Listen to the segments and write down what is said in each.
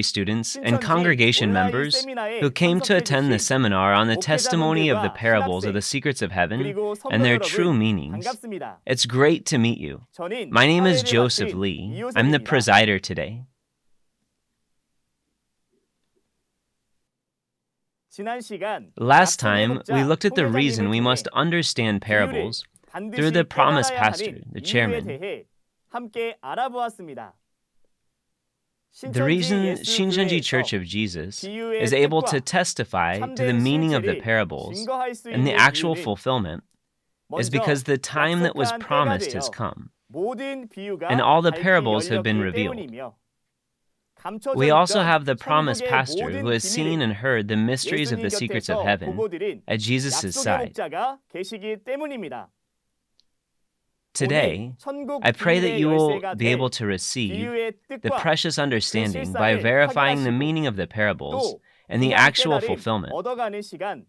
students, and congregation members who came to attend the seminar on the testimony of the parables of the secrets of heaven and their true meanings. It's great to meet you. My name is Joseph Lee. I'm the presider today. Last time, we looked at the reason we must understand parables through the promise pastor, the chairman. The reason Shincheonji Church of Jesus is able to testify to the meaning of the parables and the actual fulfillment is because the time that was promised has come, and all the parables have been revealed. We also have the promised pastor who has seen and heard the mysteries of the secrets of heaven at Jesus' side. Today, I pray that you will be able to receive the precious understanding by verifying the meaning of the parables and the actual fulfillment,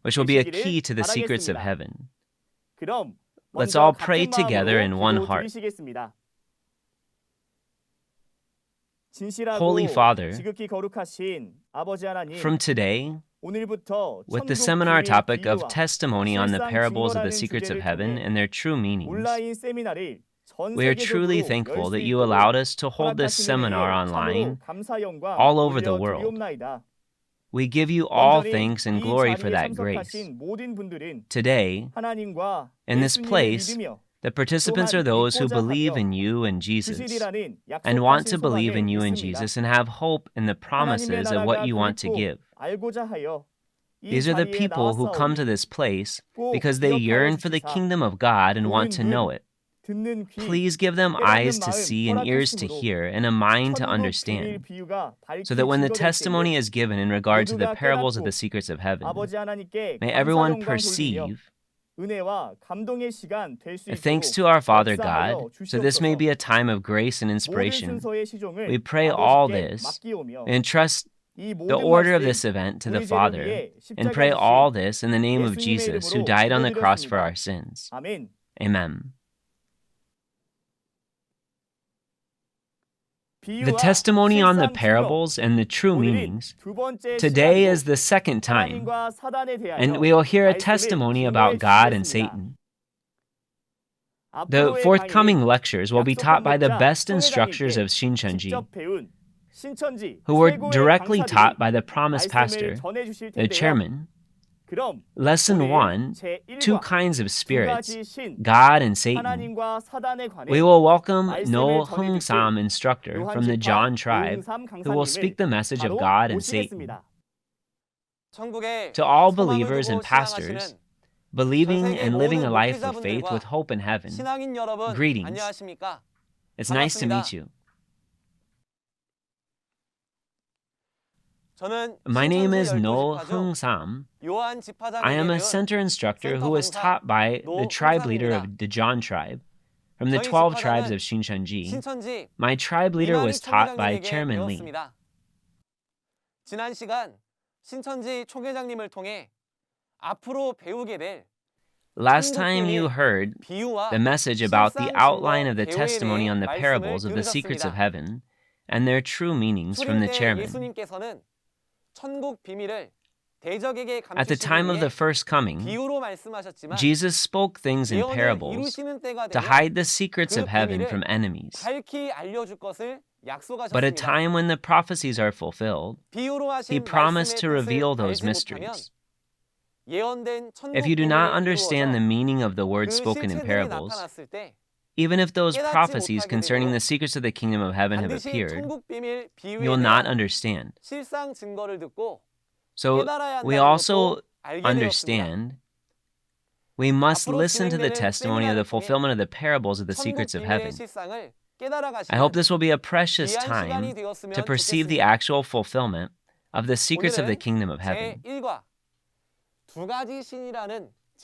which will be a key to the secrets of heaven. Let's all pray together in one heart. Holy Father, from today, with the seminar topic of testimony on the parables of the secrets of heaven and their true meanings, we are truly thankful that you allowed us to hold this seminar online all over the world. We give you all thanks and glory for that grace. Today, in this place, the participants are those who believe in you and Jesus, and want to believe in you and Jesus and have hope in the promises of what you want to give. These are the people who come to this place because they yearn for the kingdom of God and want to know it. Please give them eyes to see and ears to hear and a mind to understand, so that when the testimony is given in regard to the parables of the secrets of heaven, may everyone perceive. Thanks to our Father God, so this may be a time of grace and inspiration. We pray all this and trust the order of this event to the Father, and pray all this in the name of Jesus, who died on the cross for our sins. Amen. The testimony on the parables and the true meanings. Today is the second time, and we will hear a testimony about God and Satan. The forthcoming lectures will be taught by the best instructors of Shincheonji, who were directly taught by the promised pastor, the chairman. Lesson 1, two kinds of spirits, God and Satan. We will welcome No Hung Sam instructor from the John tribe, who will speak the message of God and Satan. To all believers and pastors, believing and living a life of faith with hope in heaven, greetings. It's nice to meet you. My name is No Hung Sam. I am a center instructor who was taught by the tribe leader of the John tribe from the 12 tribes of Shincheonji. My tribe leader was taught by Chairman Lee. 지난 시간 신천지 총회장님을 통해 앞으로 배우게 될 Last time you heard the message about the outline of the testimony on the parables of the secrets of heaven and their true meanings from the chairman. At the time of the first coming, Jesus spoke things in parables to hide the secrets of heaven from enemies. But a time when the prophecies are fulfilled, he promised to reveal those mysteries. If you do not understand the meaning of the words spoken in parables, even if those prophecies concerning the secrets of the kingdom of heaven have appeared, you will not understand. So we also understand we must listen to the testimony of the fulfillment of the parables of the secrets of heaven. I hope this will be a precious time to perceive the actual fulfillment of the secrets of the kingdom of heaven.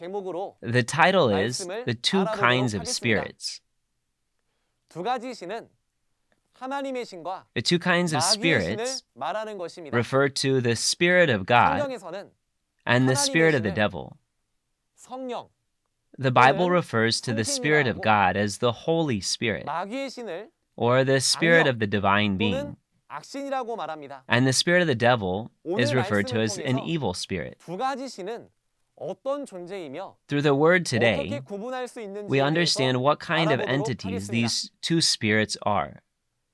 The title is The Two Kinds of Spirits. The two kinds of spirits refer to the Spirit of God and the Spirit of the devil. The Bible refers to the Spirit of God as the Holy Spirit, or the spirit 악령 of the divine being. 또는 악신이라고 말합니다. And the spirit of the devil is 오늘 referred to 말씀을 as an 통해서 evil spirit. 두 가지 신은 어떤 존재이며 Through the word 어떻게 today, 구분할 수 we 있는지에 understand 대해서 what kind of 알아보도록 entities 하겠습니다. these two spirits are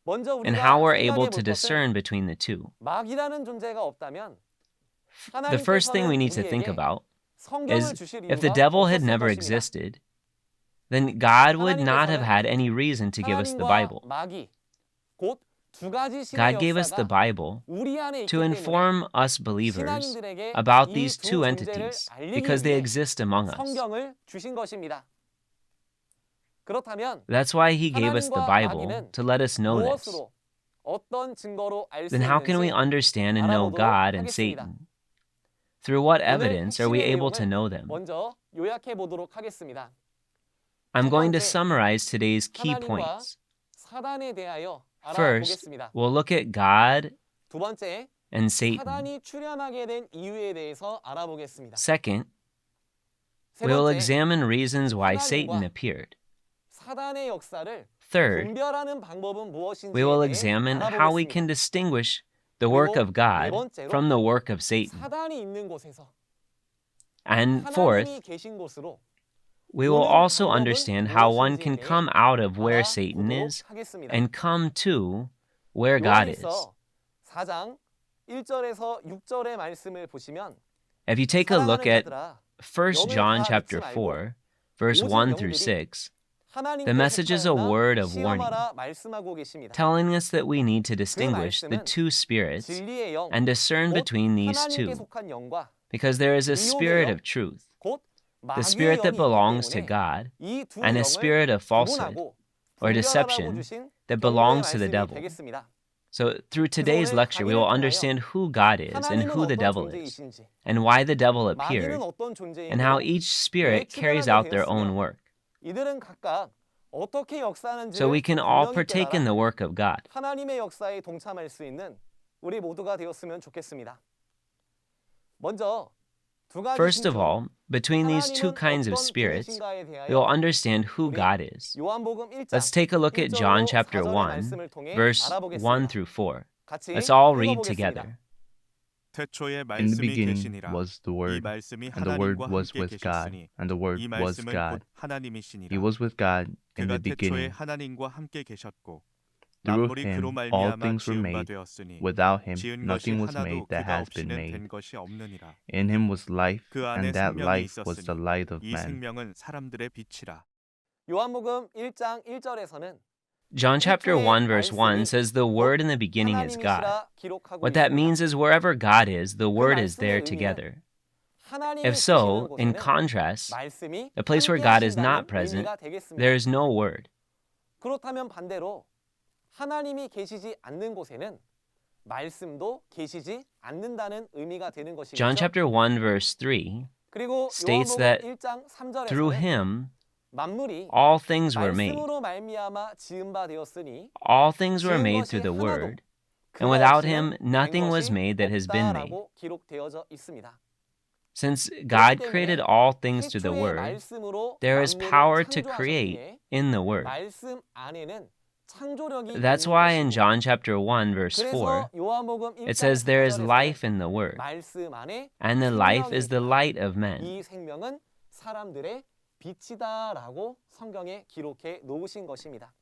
먼저 and 우리가 how we're able 생각해 to 볼 것은 discern between the two. 마귀라는 존재가 없다면 The first thing we 하나님께서는 need to think 우리에게 about 성경을 is 주실 if the 이유가 devil had 없었을 never 것입니다. existed, then God would not have 하나님께서는 had any reason to give us the 하나님과 Bible. 마귀 곧 두 가지 신의 God gave us the 역사가 Bible 우리 안에 있기 to 때문에 inform us believers 신앙인들에게 about 이 these 두 two 존재를 entities 알리기 because they 위해 exist among us. 성경을 주신 것입니다. 그렇다면 That's why He gave us the 하나님과 Bible 마귀는 to let us know this. 무엇으로 어떤 증거로 알 수 Then how can we 있는지 understand and know 알아보도록 God and 하겠습니다. Satan? Through what 오늘 evidence are we 핵심의 able to 내용을 know them? 먼저 요약해 보도록 하겠습니다. I'm 첫 going to 번째, summarize today's key 하나님과 points. 사단에 대하여 First, 알아보겠습니다. we'll look at God 두 번째, and Satan. 사단이 출현하게 된 이유에 대해서 알아보겠습니다. Second, 세 we'll 번째, examine reasons why 하나님과 Satan appeared. 사단의 역사를 Third, 분별하는 방법은 we 무엇인지에 will 대해 examine how we can 알아보겠습니다. distinguish the work of 네 God 번째로, from the work of Satan. 사단이 있는 곳에서 And 하나님이 fourth, 계신 곳으로 we will 오는 also 방법은 understand how one can 무엇인지에 come out of where Satan 알아보도록 is 하겠습니다. and come to where God is. 요한일서 4장 1절에서 6절의 말씀을 보시면 If you take a look 사랑하는 at 자들아 1 John 영을 다 chapter 믿지 4, verse 오직 1 through 영들이 6, 하나님께 the message is a 속하였나 word of warning, 시험하라 말씀하고 계십니다. telling us that we need to distinguish the 말씀은 two spirits 진리의 영, and discern 곧 between these 하나님께 two, 속한 영과 because there is a 미혹의 spirit 영, of truth, 곧 the 마귀의 spirit that 영이 belongs to 있기 때문에 God, 이 두 and a 영을 spirit of falsehood 구분하고 or 분별하라고 deception 주신 that 경고의 belongs to the 말씀이 devil. 되겠습니다. So, through today's 오늘 lecture, we will 강의를 understand who God is and 하나님은 who the 어떤 devil is, 존재이신지, and why the devil appeared, 마귀는 어떤 존재이며 and how each spirit carries out their own work. 이들은 각각 어떻게 역사하는지를 So we can all 분명히 partake in 깨달아 the work of God. 하나님의 역사에 동참할 수 있는 우리 모두가 되었으면 좋겠습니다. 먼저 두 가지 First of 신중 all, between these two 하나님은 kinds of 어떤 spirits, 분이신가에 we will 대하여 understand who 우리 God is. 요한복음 1장 Let's take a look at John 1절로 chapter 4절의 1, 말씀을 통해 verse 1 알아보겠습니다. through 4. 같이 Let's all read 읽어보겠습니다. together. 태초에 In the 말씀이 beginning 계시니라. was the 이 Word, 말씀이 and the Word 하나님과 was 함께 with God, 계셨으니 and the Word 이 was 말씀은 God. 곧 하나님이시니라. He was with God in 그가 the 태초에 beginning. 하나님과 함께 계셨고 Through 만물이 him 그로 all 말미암아 things were 지은 바 made. 되었으니 Without him 지은 것이 nothing was 하나도 made that 그가 has been 없이는 된 made. 것이 없느니라. In him was life, 그 안에 and that 생명이 life was the 있었으니 light of 이 man. 생명은 사람들의 빛이라. 요한복음 1장 1절에서는 John chapter 1 verse 1 says the Word in the beginning is God. 하나님이시라 기록하고 What that 있습니다. means is wherever God is, the Word is 말씀의 there 의미는 together. 하나님이 If 계시는 so, in 곳에는 contrast, 말씀이 the place where 함께 God is 하신다는 not present, 의미가 되겠습니다. there is no Word. 그렇다면 반대로 하나님이 계시지 않는 곳에는 말씀도 계시지 않는다는 의미가 되는 것이죠. John chapter 1 verse 3 그리고 states 요한복음 that 1장 through 3절에서는 him 만물이 all things were made. 말씀으로 말미암아 지은 바 되었으니 All things were 지은 made 것이 through the 하나도 Word, 그가 and without 없이는 him 된 nothing was 것이 made that has been made. 없다라고 기록되어져 있습니다. Since God 때문에 created all things through the 태초에 Word, 말씀으로 there is 만물을 power to 창조하셨기에 create in the Word. 말씀 안에는 창조력이 That's 있는 why in 것이고, John chapter 1 verse 4, 그래서 요한복음 it 1장 says there is 4절에서는 life in the Word, 말씀 안에 and the life 생명이 is the 있다. light of men. 이 생명은 사람들의 빛이다라고 성경에 기록해 놓으신 것입니다.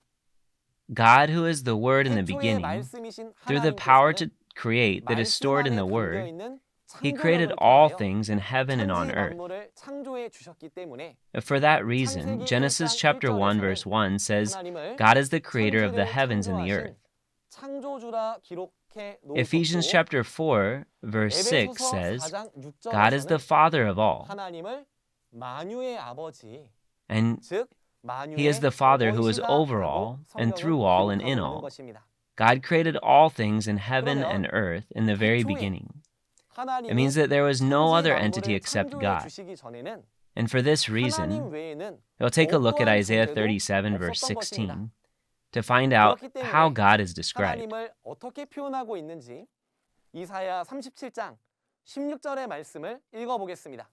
God, who is the Word in the 태초에 beginning, 말씀이신 through the power to 하나님께서는 create that is 말씀 stored in 안에 the 담겨 Word, 있는 He created 창조력을 all 통하여 things in heaven and on 천지 earth. 만물을 창조해 주셨기 때문에 For that reason, 창세기 Genesis 1장 chapter 1 1절에서는 verse 1 says, 하나님을 God is the creator of the 천지를 heavens and the 창조하신 earth. 창조주라 기록해 Ephesians 놓으셨고 chapter 4 verse 6 에베소서 says, 4장 God is the 6절에서는 Father of all, 하나님을 만유의 아버지 and 즉 He is the Father who is over all, and through all, and in all. God created all things in heaven and earth in the very beginning. It means that there was no other entity except God. And for this reason, we'll take a look at Isaiah 37 verse 16 to find out how God is described. 하나님을 어떻게 표현하고 있는지 이사야 37장 16절의 말씀을 읽어보겠습니다.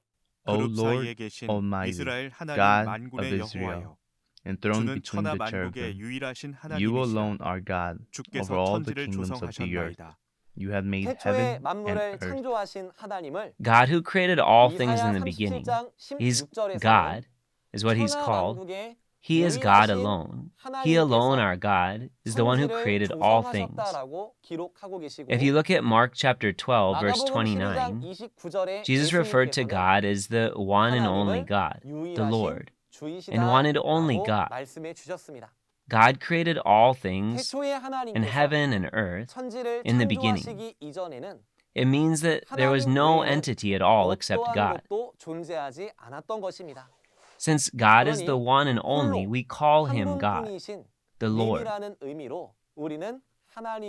O 그룹 Lord 사이에 계신 Almighty, 이스라엘 하나님 God 만군의 of Israel, 여호와여 enthroned 주는 between 천하 the 만국의 cherubim. 유일하신 You 하나님이시라. alone are God over 주께서 all the 천지를 kingdoms of the earth. 조성하셨나이다. You have made 태초에 heaven and 만물을 earth. 창조하신 하나님을 God who created all things in 이사야 the beginning. 37장 He's 16절에서는 God, is what he's 천하 called. 만국의 He is God 유일하신 alone. He alone, our God, is the one who 천지를 created all things. 조성하셨다라고 기록하고 계시고 If you look at Mark chapter 12, verse 마가복음 29, 12장 29절에 Jesus referred to 예수님께서는 God as the one and only God, the Lord, and one and only 주이시다라고 God. 말씀해 주셨습니다. God created all things 태초에 in 하나님께서 heaven and earth. 천지를 in the beginning. 창조하시기 이전에는 It means that there was no entity at all except God. 어떠한 것도 존재하지 않았던 것입니다. Since God is the one and only, we call 한 him God, 분뿐이신 the Lord. 님이라는 의미로 우리는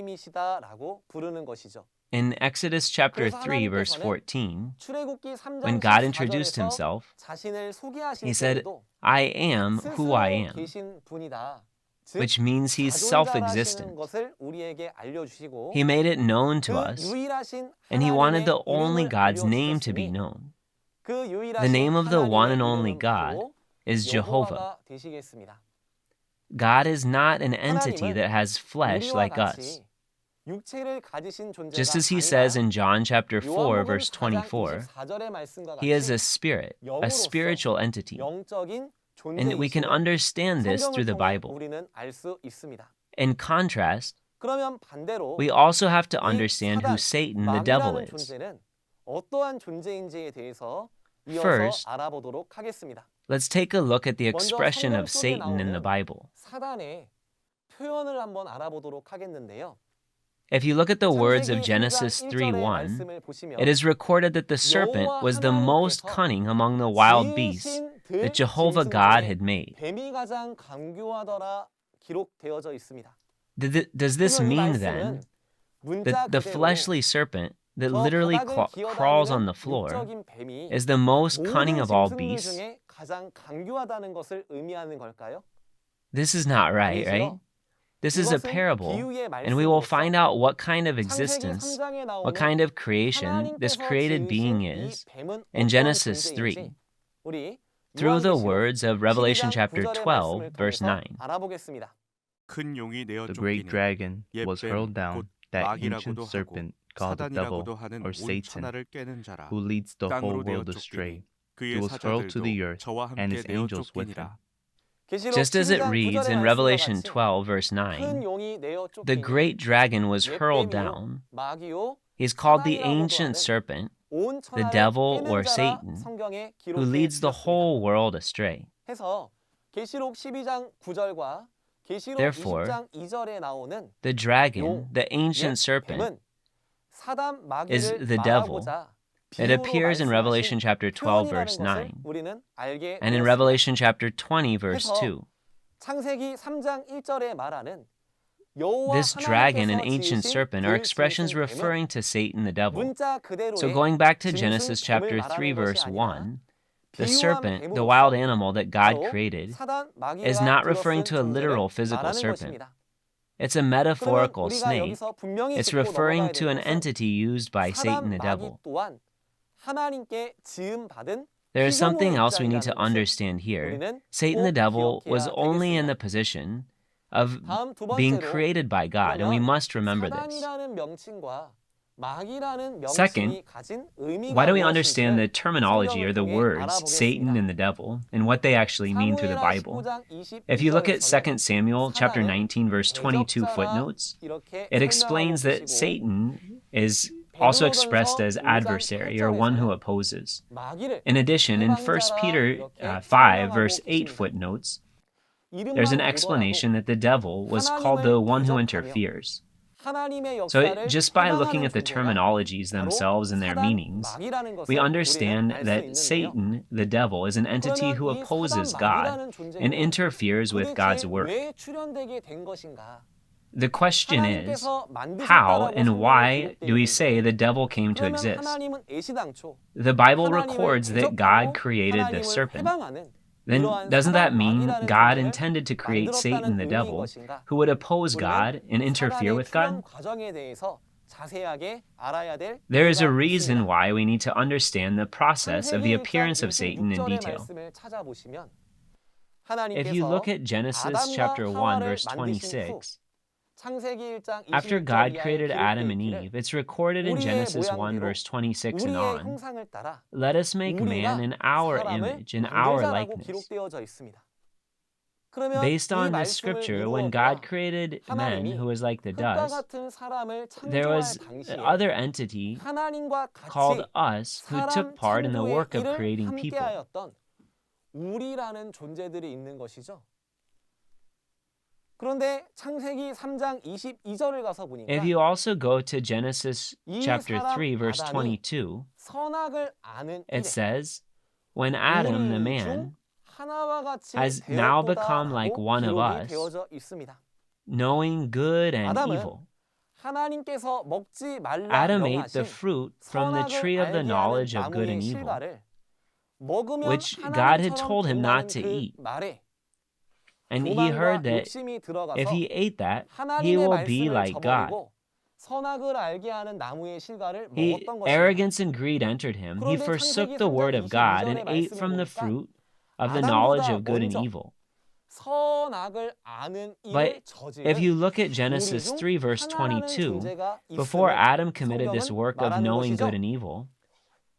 하나님이시다라고 부르는 것이죠. In Exodus chapter 그래서 3, verse 하나님께서는 14, 출애굽기 3장 when God introduced 14절에서 himself, 자신을 소개하실 he said, 때에도 I am who I 스스로 am, 계신 분이다. 즉 which means he's 자존자라시는 self-existent. 것을 우리에게 알려주시고 He made it known to 그 us, 유일하신 and he wanted the 하나님의 only 이름을 God's name to be 알려주셨으니 known. 그 유일하신 The name of the one and only 하나님의 God 이름은 is 바로 Jehovah. 여호와가 되시겠습니다. God is not an entity that has flesh 우리와 like us. 같이 육체를 가지신 존재가 Just as he says 아니라 in John chapter 4, 요한복음 verse 4장 24, 24절의 말씀과 he is 같이 a spirit, a 영으로서 spiritual entity. 영적인 And we can 존재이심을 understand this through 성경을 the 통해 Bible. 우리는 알 수 있습니다. In contrast, 그러면 반대로 we also have to 이 understand who 사단, Satan, the devil, 마귀라는 is. 존재는 어떠한 존재인지에 대해서 이어서 First, 알아보도록 하겠습니다. let's take a look at the 먼저 expression 성경 of 속에 Satan in the 나오는 Bible. 사단의 표현을 한번 알아보도록 하겠는데요. If you look at the words of 창세기 Genesis 3장 3:1, 1절의 말씀을 보시면 it is recorded that the serpent 여호와 was the most 하나님께서 cunning among the wild beasts 지으신 that 들 Jehovah 짐승 God 중에 had made. 뱀이 가장 강교하더라 기록되어져 있습니다. Does this 그러면 이 mean 말씀은 then 문자 that the 그대로 fleshly serpent that 저 literally 바닥을 crawls on 기어다니는 the floor 육적인 뱀이 is the most cunning 모든 of all 짐승들 beasts? 중에 가장 강교하다는 것을 의미하는 걸까요? This is not right, right? 아니지요. This is a 이것은 parable, 비유의 and we will 말씀으로서 find out what kind of 창세기 existence, 3장에 what 나오는 kind of creation this 하나님께서 created being 지으신 이 is 뱀은 in 어떠한 Genesis 존재인지 3, 우리 through the 요한계시록 words of Revelation 12장 chapter 9절의 12, 말씀을 verse 통해서 9. 알아보겠습니다. 큰 용이 내어 The great 쫓기니 dragon was 옛뱀 hurled down, 곧 that 마귀라고도 ancient 하고 serpent called the devil 사단이라고도 하는 or 온 Satan, 천하를 깨는 자라. who leads the whole 땅으로 내어 world astray. 쫓기니 He 그의 was hurled to 사자들도 the earth, 저와 and 함께 his 내어 angels with him. 쫓기니라. 계시록 Just as it 12장 reads 9절의 in 말씀과 Revelation 같이 12, verse 큰 9, 용이 내어 the 쫓기니 great dragon was hurled 옛뱀이요 down. 마귀요 He's called the 사단이라고도 ancient 하는 serpent, 온 the 천하를 devil 깨는 or 자라 Satan, 성경에 who 기록되어 leads the 있습니다. whole world astray. 해서 계시록 12장 9절과 계시록 Therefore, 20장 2절에 나오는 The dragon, 용, the ancient serpent, 뱀은 사단 is 마귀를 the devil. 말하고자 It 비유로 appears in Revelation 말씀하신 chapter 12, verse 표현이라는 9, 것을 우리는 알게 and in 되었습니다. Revelation chapter 20, verse 해서 2. 창세기 3장 1절에 말하는 여호와 This dragon and 하나님께서 ancient 지으신 serpent are 그 expressions 짐승 뱀은 referring to Satan the devil. 문자 그대로의 So going back to 짐승 Genesis 뱀을 chapter 3, 말하는 verse 것이 아니라 1, the 비유한 serpent, the 뱀으로서 wild animal that God 바로 created, 사단 마귀가 is not referring 들어쓴 to a 존재를 literal physical 말하는 serpent. 것입니다. It's a 그러면 metaphorical 우리가 snake. 여기서 분명히 It's 짚고 referring 넘어가야 to 될 an 것은 entity used by Satan 사단 the 마귀 devil. 또한 하나님께 지음 받은 There is something else we need to 피조물의 입장이라는 understand here. 우리는 Satan the 꼭 devil 기억해야 was only in 되겠습니다. the position of 다음 두 being 번째로 created by God, and we 그러면 must remember this. 사단이라는 명칭과 마귀라는 Second, 명칭이 가진 의미가 Why do we understand the 무엇인지를 terminology or the 성경을 통해 words Satan 알아보겠습니다. and the devil and what they actually mean through the 사무엘하 Bible? 15장 If you look at 2 22절에서는 Samuel chapter 사단은 19 verse 22 대적자라 footnotes, 이렇게 it 설명하고 explains that 계시고 Satan is also expressed as adversary or one who opposes. 마귀를 In addition, in 1 Peter 5 verse 8 footnotes, there's an explanation that the devil was called the one who interferes. So just by looking at the terminologies themselves and their meanings, we understand that Satan, the devil, is an entity who opposes God and interferes with God's work. The question is, how and why do we say the devil came to exist? The Bible records that God created the serpent. Then doesn't that mean God intended to create Satan the devil, who would oppose God and interfere with God? There is a reason why we need to understand the process of the appearance of Satan in detail. If you look at Genesis chapter 1 verse 26, after God created Adam and Eve, it's recorded in Genesis 1 verse 26 and on, let us make man in our image, in our likeness. Based on this scripture, when God created men who was like the dust, there was another entity called us who took part in the work of creating people. 우리라는 존재들이 있는 것이죠. 그런데 창세기 3장 22절을 가서 보니까 If you also go to Genesis chapter 3 verse 22, 선악을 아는 it says, when Adam, the man, has now become like one of us, knowing good and evil. 하나님께서 먹지 말라 Adam ate the 명하신 fruit from the tree of the 선악을 knowledge 알게 of good 하는 and evil, 나무의 실과를 먹으면 which God had 하나님처럼 told him not to 된다는 그 eat. 말에 And he heard 교만과 that 욕심이 들어가서 if he ate that, he 하나님의 will be 말씀을 like God. 저버리고 선악을 알게 하는 나무의 실과를 He, 먹었던 것입니다. arrogance and greed entered him. He 그런데 forsook 창세기 the word 3장 of God 22절의 and ate 말씀을 from the 보니까 fruit of the knowledge of good and 먼저 evil. 선악을 아는 But 일을 저지른 if you look at Genesis 3 verse 22, before Adam committed this work of knowing good and evil,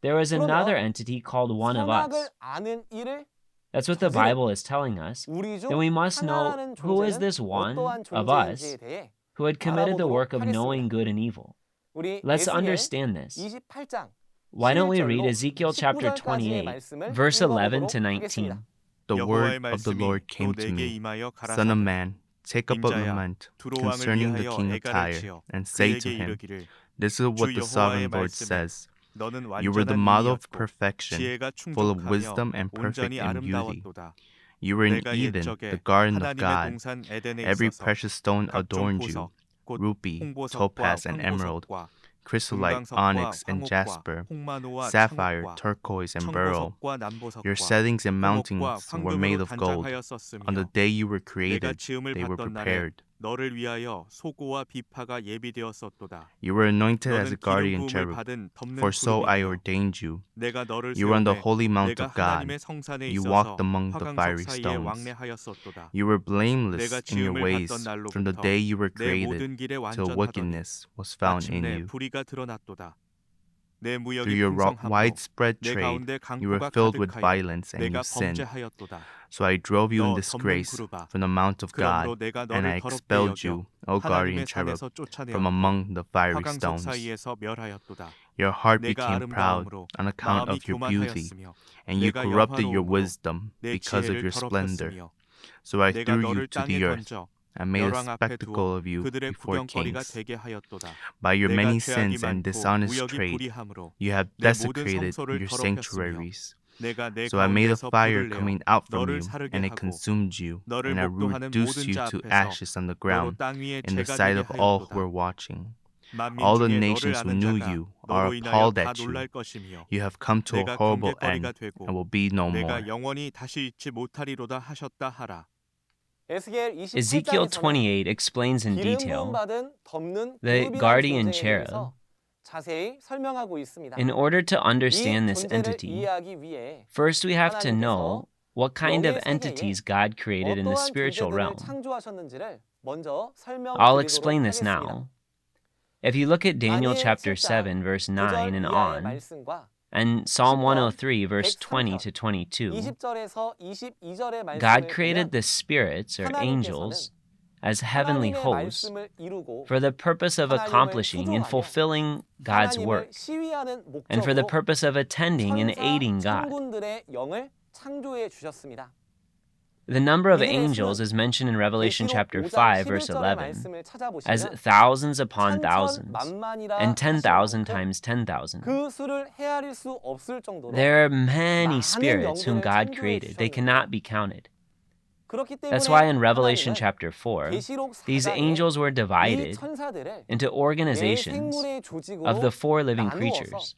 there was another entity called one of us. 선악을 아는 일을 That's what the Bible is telling us. 우리 중 Then we must know 하나라는 who is 존재는 this one 어떠한 of us 존재인지에 대해 who had committed the 알아보도록 work of 하겠습니다. knowing good and evil. 우리 Let's 에스겔 understand this. 28장 Why don't we read 11절로 Ezekiel chapter 19절까지의 28, 말씀을 verse 11 to 읽어보도록 19? 하겠습니다. The The word word of the Lord came to me. 가라사대 Son of man, take up a 인자야, lament 두로왕을 concerning the 위하여 king of 애가를 Tyre, 치어 and say to 그에게 him, 이르기를 This is what 주 the sovereign 여호와의 Lord 말씀에 says. 너는 You were the 완전한 model of 미였고 perfection, 지혜가 full of 충족하며 wisdom and perfect 온전히 in beauty. 아름다웠도다. You were in 내가 Eden, 옛적에 the garden of 하나님의 God. 동산 에덴에 Every 있어서 precious stone 각종 adorned 보석, you, 곧 ruby, 홍보석과 topaz, and emerald, 황보석과 chrysolite, 금강석과 onyx, and 황옥과 jasper, 홍마노와 sapphire, 창옥과 turquoise, and beryl. 청보석과 남보석과 Your settings and 홍옥과 mountings were made 황금으로 of gold. 단장하였었으며 On the day you were 내가 created, 지음을 they were 받던 날에 prepared. 너를 위하여 소고와 비파가 예비되었었도다. You were anointed as 너는 a guardian 기름 부음을 cherub, 받은 덮는 for so I 푸르비며 ordained you. 내가 너를 You were on the 세우매 holy mount 내가 of God. 하나님의 성산에 You 있어서 walked among the fiery 화강석 사이에 stones. 왕래하였었도다. You were blameless 내가 in your 지음을 ways 받던 from the 날로부터 day you were 내 created 모든 길에 till 완전하더니 wickedness was found in 마침내 you. 불의가 드러났도다. 내 Through 무역이 your 풍성함으로 widespread 내 trade, 가운데 you were 강포가 filled with 가득하여 violence and 내가 you sinned. 범죄하였도다. So I drove you in 너 덮는 disgrace 구루바 from the mount of 그러므로 God, 내가 and 너를 I 더럽게 expelled 여겨 you, O guardian 하나님의 cherub, 산에서 쫓아내었고 from among the fiery 화강석 stones. 사이에서 멸하였도다. Your heart 내가 became proud 아름다움으로 on account 마음이 of your beauty, 교만하였으며 and you 내가 corrupted your 여호와로움으로 wisdom 내 because of 지혜를 your splendor. 더럽혔으며 So I 내가 threw 너를 you to 땅에 the earth. 던져 I made a 멸왕 앞에 spectacle 두어 of you 그들의 before 구경거리가 kings. 되게 하였도다. By your 내가 many 죄악이 sins and 많고 dishonest 무역이 trade, 불의함으로 you have 내 모든 desecrated 성소를 your 더럽혔으며 sanctuaries. 내가 내 So I made a 가운데서 fire 불을 내어 coming out from 너를 you, 사르게 and it 하고 consumed you, 너를 and I 목도하는 reduced 모든 you 자 to 앞에서 ashes on the 너로 ground, 땅 위에 in the 죄가 sight 되게 of all 하였도다. who were watching. 만민 All the 중에 너를 nations who 아는 knew 자가 you are 너로 인하여 appalled 다 at you. 놀랄 것이며 You have come to a 내가 horrible 경계거리가 end 되고 and will be no more. 내가 영원히 다시 잊지 못하리로다 하셨다 하라. 에스겔 Ezekiel 28장에서는 28 explains in 기름 부음 detail 받은 덮는 the 그룹이라는 guardian 존재에 cherub. 대해서 자세히 설명하고 있습니다. In order to 이 understand this 존재를 entity, 이해하기 위해 first we have to 하나님께서 know what kind of 영의 세계에 entities God created in the 어떠한 spiritual 존재들을 realm. 창조하셨는지를 먼저 I'll 설명드리도록 explain this 하겠습니다. now. If you look at Daniel 다니엘 chapter 7장 7 verse 9 9절 and 이하의 on, 말씀과 and Psalm 10편 103 verse 20 103편 to 22, 20절에서 22절의 말씀을 God 보면 created the spirits or angels as heavenly 하나님의 hosts 말씀을 이루고 for the purpose of 하나님을 accomplishing and 수종하며 fulfilling God's 하나님을 work, 시위하는 and for the 목적으로 purpose of attending and aiding God. 천군들의 영을 창조해 주셨습니다. The number of 이들의 angels 수는 is mentioned in Revelation 계시록 chapter 5장 5 verse 11절의 11 말씀을 as 찾아보시면 thousands upon thousands 천천만만이라 and 10,000 하신 만큼 times 10,000. 그 수를 헤아릴 수 없을 정도로 There are many 많은 spirits whom 영들을 God 창조해 created. They 주셨는데 cannot be counted. 그렇기 때문에 That's why in Revelation 하나님은 chapter 4, 계시록 these 4장에 angels were 이 divided 천사들을 into 네 organizations 생물의 조직으로 of the four living 나누어서 creatures.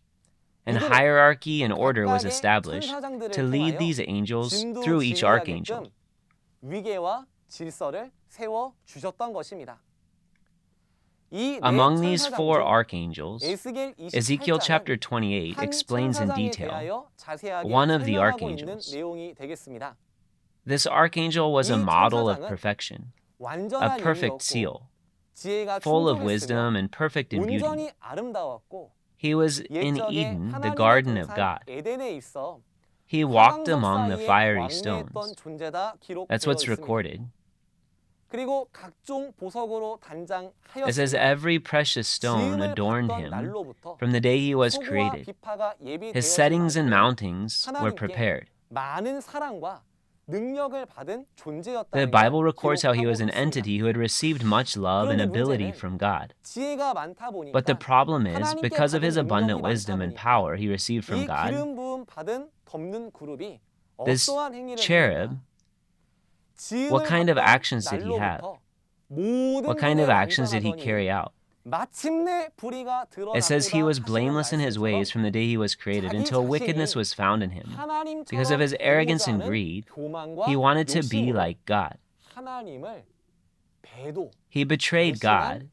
And 이들은 hierarchy and order was 각각의 established 천사장들을 to lead 통하여 these angels through each archangel. 진두지휘하게끔 위계와 질서를 세워 주셨던 것입니다. 이 네 Among these four 천사장 중 archangels, 에스겔 Ezekiel 28장은 chapter 28 한 explains in 천사장에 detail 대하여 자세하게 one of the 설명하고 있는 archangels. 내용이 되겠습니다. This archangel was a 이 model of 천사장은 perfection, a 완전한 perfect 인이었고 seal, 지혜가 full of 충족했으며 wisdom and perfect in beauty. 온전히 아름다웠고 He was in 옛적에 Eden, the 하나님의 garden of 동산 God. 에덴에 있어 He walked 화강석 among the 사이에 fiery 왕래했던 stones. 존재다 That's 기록되어 what's 있습니다. recorded. 그리고 각종 보석으로 It says 단장하였으며 every precious stone 지음을 adorned 받던 him 날로부터 from the day he was 소고와 created. 비파가 His settings and 예비되어진 mountings were 하나님께 prepared. 많은 사랑과 능력을 받은 The 존재였다는 Bible 걸 records how he was an 기록하고 entity who had received much love and 그런데 ability 문제는 from God. 지혜가 많다 보니까 But the problem is, 하나님께 because of his 받은 abundant 능력이 wisdom 많다 and 보니까 power he received from 이 God, 기름 부음 받은 덮는 그룹이 this 어떠한 행위를 cherub, 지음을 what kind of 받던 actions did he have? 날로부터 모든 what kind 일에 of actions did he 완전하더니 carry out? 마침내 불의가 It says he was 드러났도다 blameless in his ways from the day he was created until wickedness was found in him. Because of his arrogance and greed, he wanted to be like God. 하나님을 배도 He betrayed God.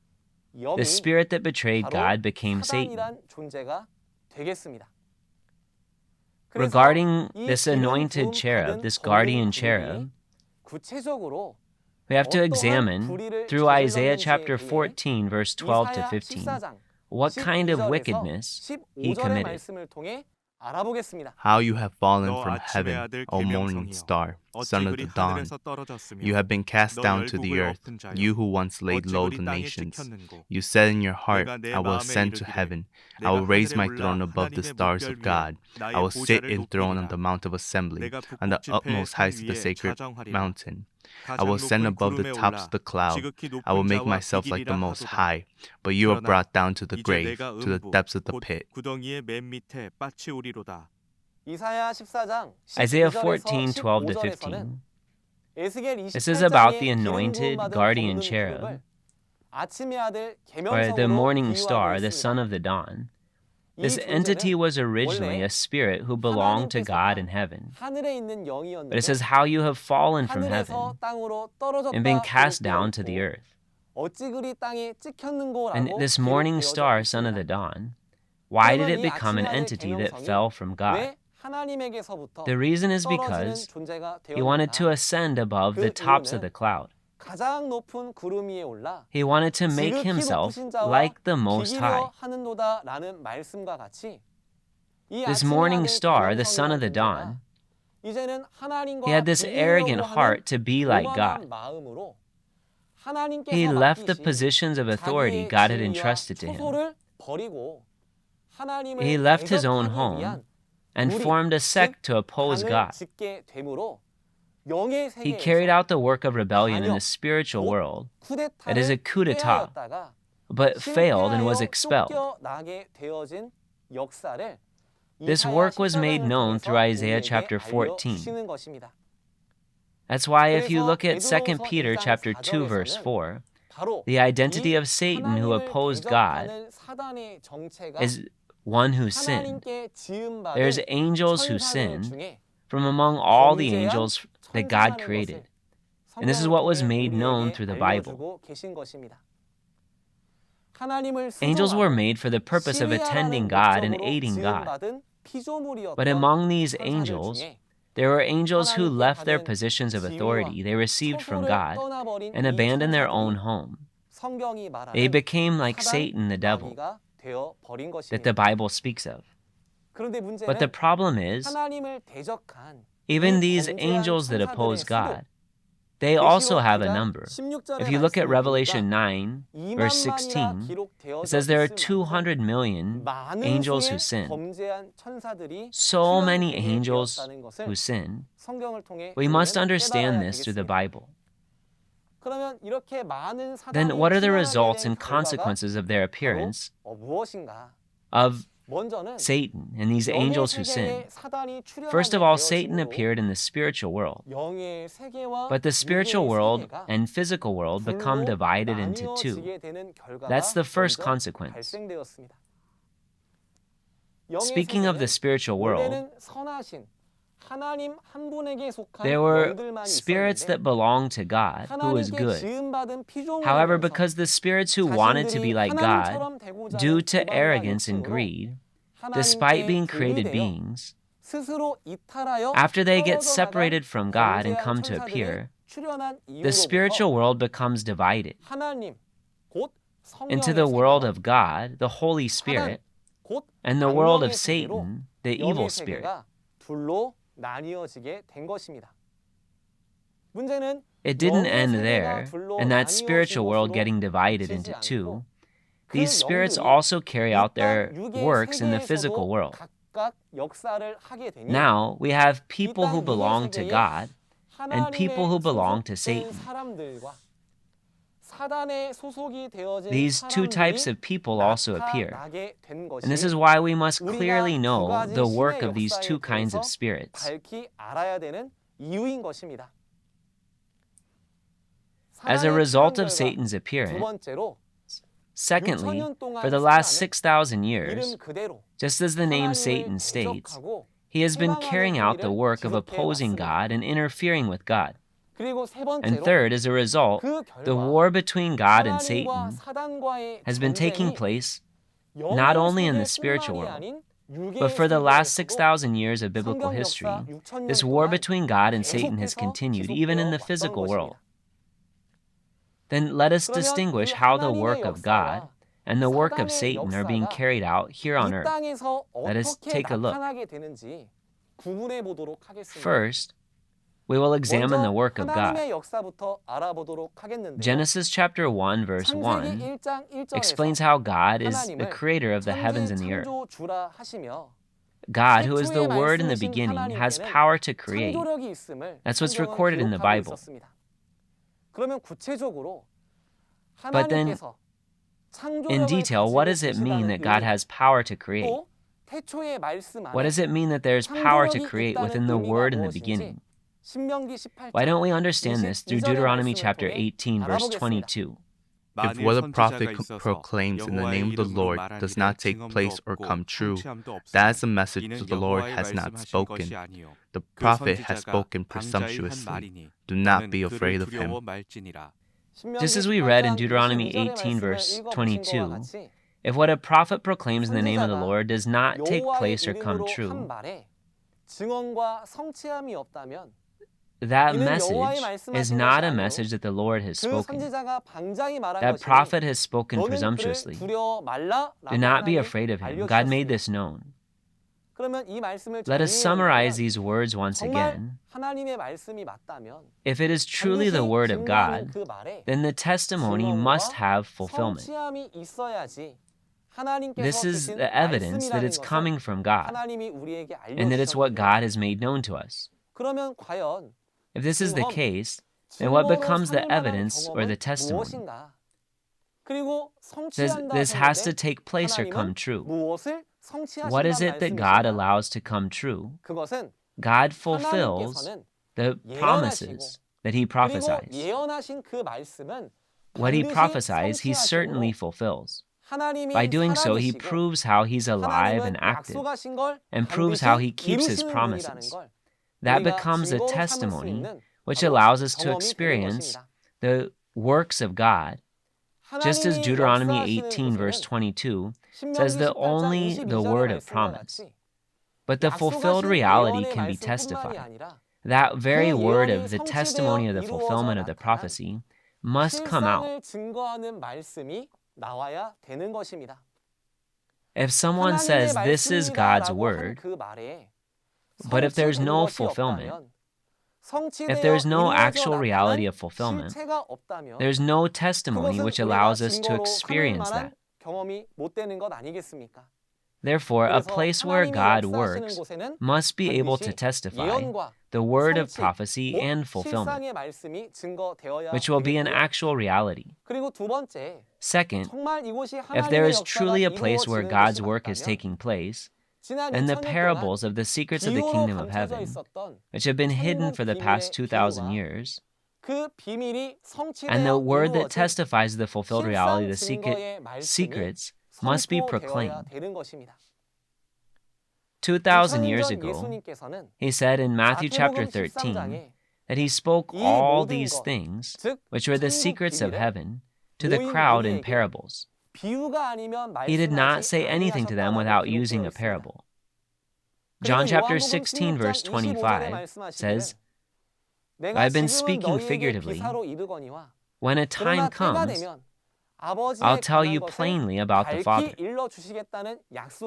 영이 The spirit that betrayed 바로 God became Satan. 사단이란 존재가 되겠습니다. 그래서 Regarding 이 this 기름 anointed 부음 cherub, 받은 this 덮는 guardian 그룹이 cherub, 구체적으로 we have to 어떠한 examine 불의를 through Isaiah 저질렀는지에 chapter 대해 14, verse 12 to 이사야 15, 14장 what kind of 12절에서 wickedness he 15절의 committed. 말씀을 통해 알아보겠습니다. How you have fallen 너 from 아침의 heaven, 아들 O morning 계명성이여. star, 어찌 son of 그리 the dawn. 하늘에서 떨어졌으며 You have been cast 너 down to the 열국을 earth, 엎은 자여. you who once laid 어찌 low 그리 the 땅에 nations. 찍혔는고. You said in your heart, 내가 내 I will 마음에 ascend to 이르기를 heaven. I 내가 will raise 하늘에 my 올라 throne above the 하나님의 stars of 무별 God. 위에 나의 I will sit 보좌를 enthroned on 높이리라. the mount of assembly, 내가 on the 북극 utmost 지폐의 heights of 산 the 위에 sacred 자정하리라. mountain. I 가장 will ascend 높은 above the 구름에 tops 올라 of the cloud. 지극히 I will 높은 make 자와 myself like the 비기리라 Most 하도다. High. But you are 그러나 brought down to the 이제 grave, 내가 to the 음부 depths of the 곧 pit. 구덩이의 맨 밑에 빠치우리로다. 이사야 14장 Isaiah 12절에서 14, 12 to 15절에서는 15. 에스겔 This is about 28장의 the 기름 anointed 부음 받은 guardian 덮는 cherub, 그룹을 아침의 아들 or the 계명성으로 morning 비유하고 star, the son 있습니다. of the dawn. 이 This entity 존재는 was originally a spirit who belonged to God in heaven. 하늘에 있는 But 영이었는데 it says how you have fallen from heaven 하늘에서 땅으로 떨어졌다 and been cast 기록되어 down to the 있고 earth. 어찌 그리 땅에 찍혔는고라고 And this morning 기록되어져 star, son of the 있습니다. dawn, why did it 그러면 이 become an 아침의 아들 entity that 계명성이 fell from God? 왜 하나님에게서부터 The reason is 떨어지는 because 존재가 he wanted to 되었는가? ascend above the tops of the cloud. 가장 높은 구름 위에 올라 He wanted to make 지극히 himself 높으신 자와 like the Most High. 비기려 하는도다라는 말씀과 같이 이 This 아침의 morning 아들 star, the son of the 계명성이라는 dawn, 존재가 이제는 하나님과 he had this arrogant 비기려고 heart 하는 to be like 교만한 God. 마음으로 하나님께서 He left the 맡기신 positions of authority 자기의 God had 지위와 entrusted to him. 초소를 버리고 하나님을 He left his own 대적하기 home 위한 and 무리, formed a sect to oppose 당을 God. 짓게 되므로 영의 He carried 세계에서 out the work of rebellion in 반역, the spiritual 곧 world, It is a 쿠데타를 coup d'etat, 꾀하였다가 but failed and was 실패하여 expelled. 쫓겨나게 되어진 역사를 This 이사야 work was made 14장을 known 통해서 through Isaiah 우리에게 chapter 14. 알려주시는 것입니다. That's why if you 그래서 look at 2 베드로후서 Peter 1장 chapter 2 verse 4절에서는 4, 바로 the identity 이 of Satan who 하나님을 opposed God 대적하는 사단의 정체가 is one who sinned. 하나님께 지음받은 There's angels who 천사들 sinned 중에 from among all the 범죄한 angels that God 천사라는 created. 것을 And this is what was 성경을 made 통해 known 우리에게 through the Bible. 알려주고 계신 것입니다. 하나님을 Angels were 수종하고 made for the purpose of attending 시리아라는 God and 목적으로 aiding God. 지음받은 피조물이었던 But among these 천사들 angels, 중에 there were angels who 하나님께 left their 받은 positions of 지위와 authority they received from 초소를 God 떠나버린 and 이 abandoned their 천사들이 own home. 성경이 말하는 They became like 사단 Satan, the devil, 마귀가 되어 버린 that the 것입니다. Bible speaks of. 그런데 But the 문제는 problem is, 하나님을 대적한 even 이 these 범죄한 angels that 천사들의 oppose 수도 God, they also 계시록 have a 9장 number. 16절의 If you look at 말씀을 Revelation 보니까 9, verse 16, it says there are 200 million 많은 angels 수의 who sin. 범죄한 천사들이 So many 출현되게 angels 되었다는 것을 who sin. 성경을 통해 We must 우리는 understand 깨달아야 this through the 되겠습니다. Bible. 그러면 이렇게 많은 Then 사단이 what are the 출현하게 results 된 and 결과가 consequences of their 바로 appearance 무엇인가? of 먼저는 Satan and these 영의 angels who 세계에 sin? 사단이 First of 출현하게 all, Satan 되어짐으로 appeared in the spiritual world. 영의 세계와 But the spiritual 육의 world 세계가 and physical world become 둘로 divided into two. 나뉘어지게 되는 결과가 That's the first 먼저 consequence. 발생되었습니다. 영의 Speaking of the 세계는 spiritual world, 원래는 선하신 하나님 한 분에게 속한 there were 영들만 spirits 있었는데 that belonged to God, who was 하나님께 good. 지음받은 However, 피조물이면서 because the spirits who wanted to be like God, 하나님처럼 되고자 due 하는 to 교만과 arrogance and 욕심으로 greed, despite being created 분리되어 beings, 스스로 이탈하여 After they get 떨어져 separated 나간 from God and 범죄한 come to 천사들이 appear, 출현한 the 이후로부터 spiritual world becomes divided 하나님 곧 into 성령의 the world 세계와 of God, the Holy 사단 Spirit, 곧 and the world of 악령의 세계로 Satan, the evil 영의 spirit. 세계가 둘로 나뉘어지게 된 것입니다. 문제는 It didn't 영의 end 세계가 there, 둘로 and that 나뉘어진 spiritual world 것으로 getting divided 그치지 into 않고 two. 그 These spirits 영들이 also carry out 이 their 땅 육의 works in the 세계에서도 physical world. 각각 역사를 하게 되니 Now we have 이 people who 땅 육의 belong to 세계에 God and people who 하나님의 belong to 소속된 Satan. 사람들과 사단의 소속이 되어진 These two types 사람들이 of people also appear. 나타나게 된 And this is 것이 why we must 우리가 clearly 두 know 가지 the work 신의 of these 역사에 two kinds of 대해서 spirits. 밝히 알아야 되는 이유인 것입니다. As a 사단의 result of 출현 결과 Satan's 두 appearance, 번째로 secondly, 6,000년 동안 for the last 사단이 6,000 years, 이름 그대로 just as the name 하나님을 Satan states, 대적하고 he has been 해방하는 carrying out the 행위를 work of 지속해 opposing 왔습니다. God and interfering with God. 그리고 세 And 번째로 third, as a result, 그 the 결과 war between God and 하나님과 Satan 사단과의 has been taking 전쟁이 place not only in the spiritual world, but for the last 6,000 years of biblical history, this war between God and Satan has continued even in the physical world. Then let us distinguish how the work of God and the work of Satan are being carried out here on earth. Let us take a look. First, we will examine the work of God. Genesis chapter 1 verse 1 explains how God is the creator of the heavens and the earth. God, who is the Word in the beginning, has power to create. That's what's recorded in the Bible. But then, in detail, what does it mean that God has power to create? What does it mean that there's power to create within the Word in the beginning? Why don't we understand this through Deuteronomy chapter 18, verse 22? If what a prophet proclaims in the name of the Lord does not take place or come true, that is a message that the Lord has not spoken. The prophet has spoken presumptuously. Do not be afraid of him. Just as we read in Deuteronomy 18, verse 22, if what a prophet proclaims in the name of the Lord does not take place or come true, that message is not a message that the Lord has spoken. That prophet has spoken presumptuously. Do not be afraid of him. God made this known. Let us summarize these words once again. If it is truly the Word of God, then the testimony must have fulfillment. This is the evidence that it's coming from God and that it's what God has made known to us. If this is the case, then what becomes the evidence or the testimony? This has to take place or come true. What is it that God allows to come true? God fulfills the promises that He prophesies. What He prophesies, He certainly fulfills. By doing so, He proves how He's alive and active, and proves how He keeps His promises. That becomes a testimony which allows us to experience the works of God, just as Deuteronomy 18, verse 22, says that only the word of promise. But the fulfilled reality can be testified. That very word of the testimony of the fulfillment of the prophecy must come out. If someone says this is God's word, but if there's no fulfillment, if there's no actual reality of fulfillment, there's no testimony which allows us to experience that. Therefore, a place where God works must be able to testify the word of prophecy and fulfillment, which will be an actual reality. Second, if there is truly a place where God's work is taking place, and the parables of the secrets of the kingdom of heaven, which have been hidden for the past 2,000 years, and the word that testifies the fulfilled reality of the secrets must be proclaimed. 2,000 years ago, He said in Matthew chapter 13 that He spoke all these things, which were the secrets of heaven, to the crowd in parables. He did not say anything to them without using a parable. John chapter 16 verse 25 says, I've been speaking figuratively. When a time comes, I'll tell you plainly about the Father.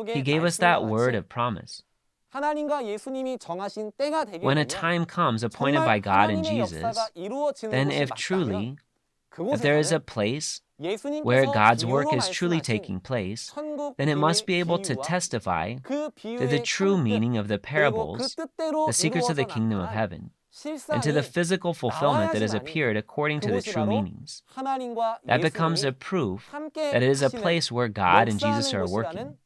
He gave us that word of promise. When a time comes appointed by God in Jesus, then if there is a place where God's work is truly taking place, then it must be able to testify to the true meaning of the parables, the secrets of the kingdom of heaven, and to the physical fulfillment that has appeared according to the true meanings. That becomes a proof that it is a place where God and Jesus are working.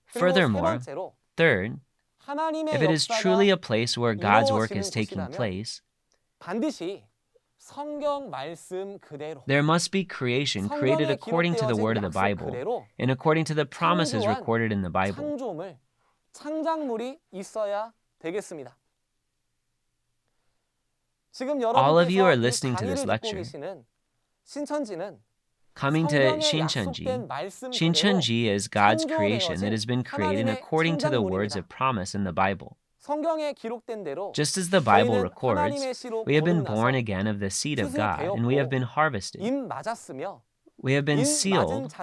Furthermore, third, if it is truly a place where God's work is taking place, there must be creation created according to the word of the Bible and according to the promises recorded in the Bible. All of you are listening to this lecture. Coming to Shincheonji. Shincheonji is God's creation that has been created according to the words of promise in the Bible. Just as the Bible records, we have been born again of the seed of God, and we have been harvested. We have been sealed,